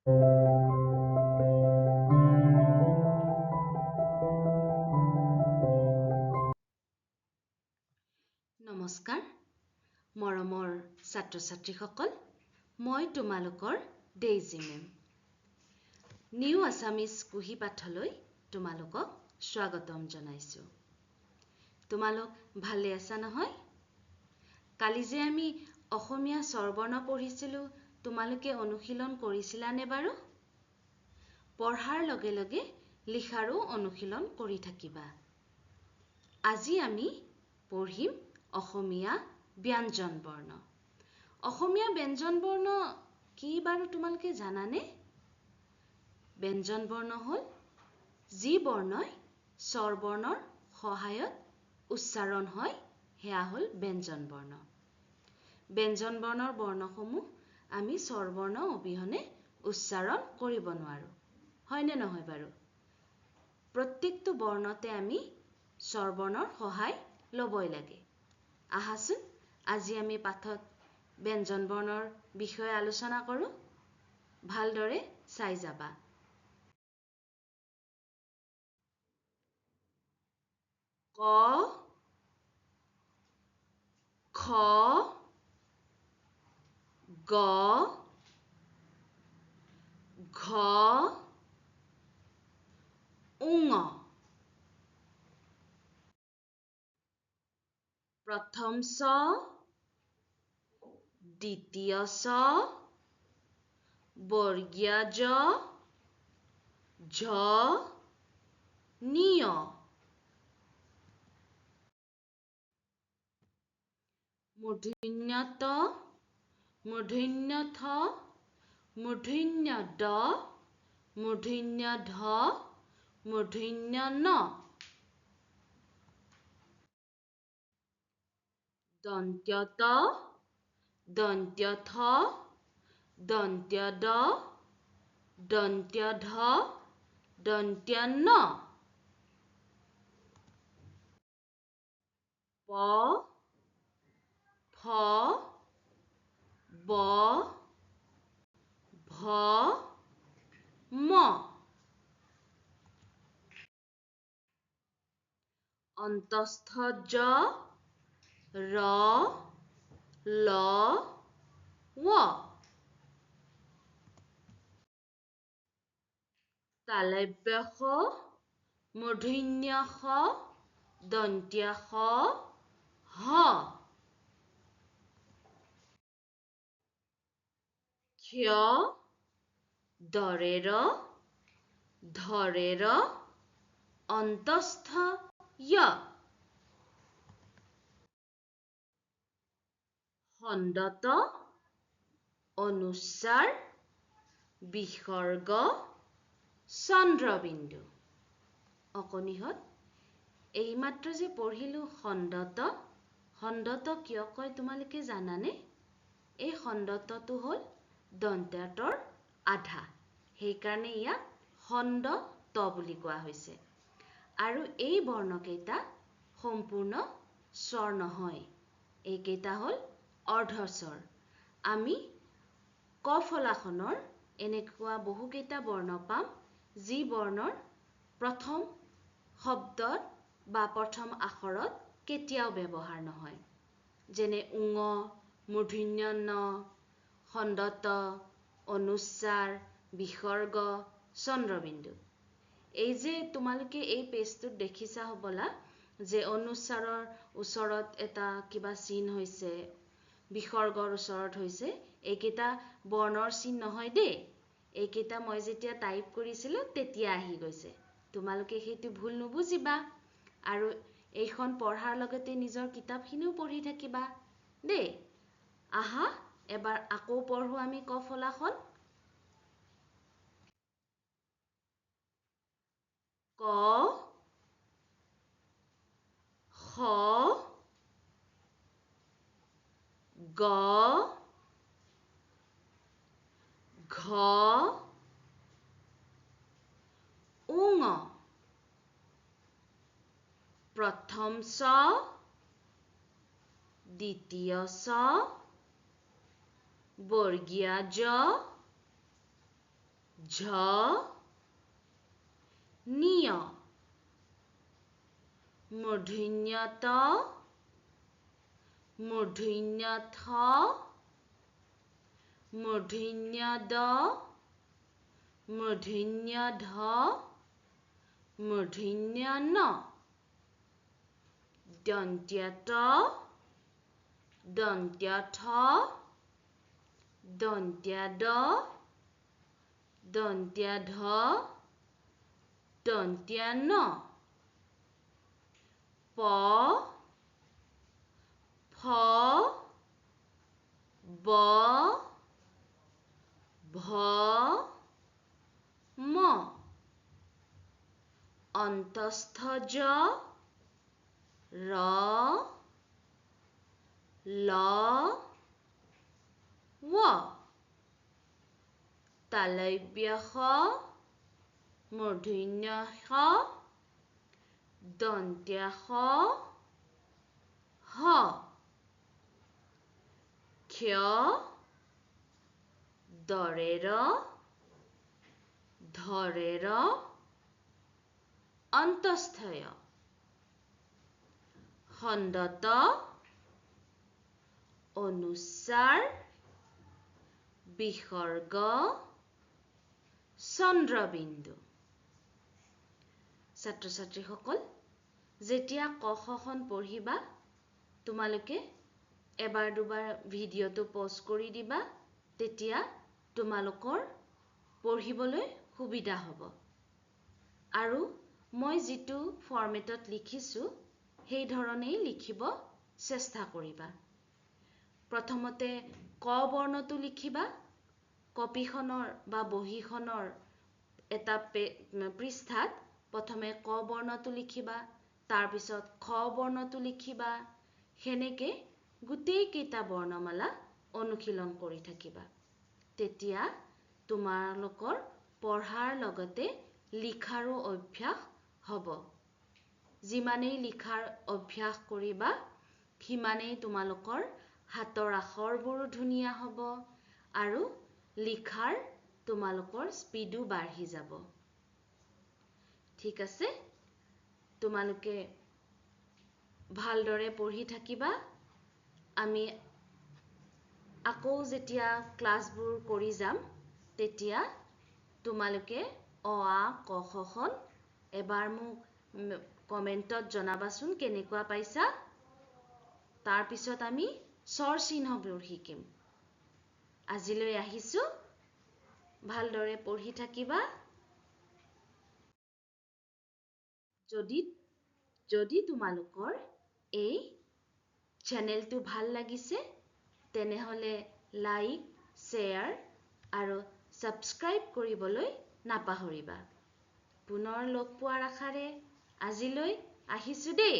নমস্কাৰ মৰমৰ ছাত্ৰ-ছাত্ৰীসকল মই তোমালোকৰ ডেইজি মেম নিউ আছামিজ কুহি পাঠলৈ তোমালোকক স্বাগতম জনাইছো তোমালোক ভালে আছা নহয় কালি যে আমি অসমীয়া স্বৰবৰ্ণ পঢ়িছিলো তোমালোকে অনুশীলন কৰিছিলানে বাৰু পঢ়াৰ লগে লগে লিখাৰো অনুশীলন কৰি থাকিবা আজি আমি পঢ়িম অসমীয়া ব্যঞ্জন বৰ্ণ অসমীয়া ব্যঞ্জন বৰ্ণ কি বাৰু তোমালোকে জানানে ব্যঞ্জন বৰ্ণ হ'ল যি বৰ্ণই স্বৰ বৰ্ণৰ সহায়ত উচ্চাৰণ হয় হেয়া হ'ল ব্যঞ্জন বৰ্ণ ব্যঞ্জন বৰ্ণৰ বৰ্ণসমূহ আমি স্বৰ বৰ্ণ অবিহনে উচ্চাৰণ কৰিব নোৱাৰো হয়নে নহয় বাৰু প্ৰত্যেকটো বৰ্ণতে আমি স্বৰ বৰ্ণৰ সহায় ল'বই লাগে আহাচোন আজি আমি পাঠত ব্যঞ্জন বৰ্ণৰ বিষয়ে আলোচনা কৰো ভালদৰে চাই যাবা ক খ গ ঘ ঙ প্ৰথম ছ দ্বিতীয় ছ বৰ্গীয় জ ঝ নিয় মূৰ্ধন্য ত মূৰ্ধন্য থ মূৰ্ধন্য ড মূৰ্ধন্য ধ মূৰ্ধন্য ন দন্ত্য ত দন্ত্য থ দন্ত্য দ দন্ত্য ধ দন্ত্য ন প ফ ব ভ ম অন্তস্থ জ ৰ ল ৱ তালব্য শ মূৰ্ধন্য ষ দন্ত্য স হ ক্ষয় দৰেৰ ধৰেৰ অন্তস্থ য় খণ্ডত অনুস্বাৰ বিসৰ্গ চন্দ্ৰবিন্দু অকণিহঁত এইমাত্ৰ যে পঢ়িলো খণ্ডত কিয় কয় তোমালোকে জানানে এই খণ্ডটো হ'ল দন্ত্যাতৰ আধা সেইকাৰণে ইয়াক খণ্ডত বুলি কোৱা হৈছে আৰু এই বৰ্ণকেইটা সম্পূৰ্ণ স্বৰ নহয় এইকেইটা হ'ল অৰ্ধস্বৰ আমি ক ফলাখনৰ এনেকুৱা বহুকেইটা বৰ্ণ পাম যি বৰ্ণৰ প্ৰথম শব্দত বা প্ৰথম আখৰত কেতিয়াও ব্যৱহাৰ নহয় যেনে ঙ মূৰ্ধন্য ন খণ্ডত অনুস্বাৰ বিসৰ্গ চন্দ্ৰবিন্দু এই যে তোমালোকে এই পেজটোত দেখিছা হ'বলা যে অনুস্বাৰৰ ওচৰত এটা কিবা চিন হৈছে বিসৰ্গৰ ওচৰত হৈছে এইকেইটা বৰ্ণৰ চিন নহয় দেই এইকেইটা মই যেতিয়া টাইপ কৰিছিলো তেতিয়া আহি গৈছে তোমালোকে সেইটো ভুল নুবুজিবা আৰু এইখন পঢ়াৰ লগতে নিজৰ কিতাপখিনিও পঢ়ি থাকিবা দেই আহা এবাৰ আকৌ পঢ়ো আমি ক ফলাখন ক খ গ ঘ ঙ প্ৰথম ছ দ্বিতীয় ছ বৰ্গীয় জ ঝ নিয় মূৰ্ধন্য ত মূৰ্ধন্য থ মূৰ্ধন্য দ মূৰ্ধন্য ধ মূৰ্ধন্য ন দন্ত্য ত দন্ত্য থ দন্ত্য দ দন্ত্য ধ দন্ত্য ন প ফ ব ভ ম অন্তস্থ জ ৰ ল ৱ তালব্য শ মূৰ্ধন্য ষ দন্ত্য স হ ক্ষ দৰেৰ ধৰেৰ অন্তস্থয় খণ্ডত অনুস্বাৰ বিসৰ্গ চন্দ্ৰবিন্দু ছাত্ৰ-ছাত্ৰীসকল যেতিয়া ক খ খন পঢ়িবা তোমালোকে এবাৰ দুবাৰ ভিডিঅটো পজ কৰি দিবা তেতিয়া তোমালোকৰ পঢ়িবলৈ সুবিধা হ'ব আৰু মই যেটো ফৰমেটত লিখিছো সেই ধৰণেই লিখিব চেষ্টা কৰিবা প্ৰথমতে ক বৰ্ণটো লিখিবা কপিখনৰ বা বহীখনৰ এটা পৃষ্ঠাত প্ৰথমে ক বৰ্ণটো লিখিবা তাৰ পিছত খ বৰ্ণটো লিখিবা হেনেকে গোটেই কেইটা বৰ্ণমালা অনুশীলন কৰি থাকিবা তেতিয়া তোমালোকৰ পঢ়াৰ লগতে লিখাৰো অভ্যাস হ'ব যিমানেই লিখাৰ অভ্যাস কৰিবা সিমানেই তোমালোকৰ হাতৰ আখৰবোৰো ধুনীয়া হ'ব আৰু লিখাৰ তোমালোকৰ স্পীডো বাঢ়ি যাব ঠিক আছে তোমালোকে ভালদৰে পঢ়ি থাকিবা আমি আকৌ যেতিয়া ক্লাছবোৰ কৰি যাম তেতিয়া তোমালোকে অ আ ক খ খন এবাৰ মোক কমেন্টত জনাবাচোন কেনেকুৱা পাইছা তাৰ পিছত আমি স্বৰ চিহ্নবোৰ শিকিম আজিলৈ আহিছো ভালদৰে পঢ়ি থাকিবা যদি তোমালোকৰ এই চেনেলটো ভাল লাগিছে তেনেহলে লাইক শ্বেয়াৰ আৰু সাবস্ক্ৰাইব কৰিবলৈ নাপাহৰিবা পুনৰ লগ পোৱাৰ আশাৰে আজিলৈ আহিছো দেই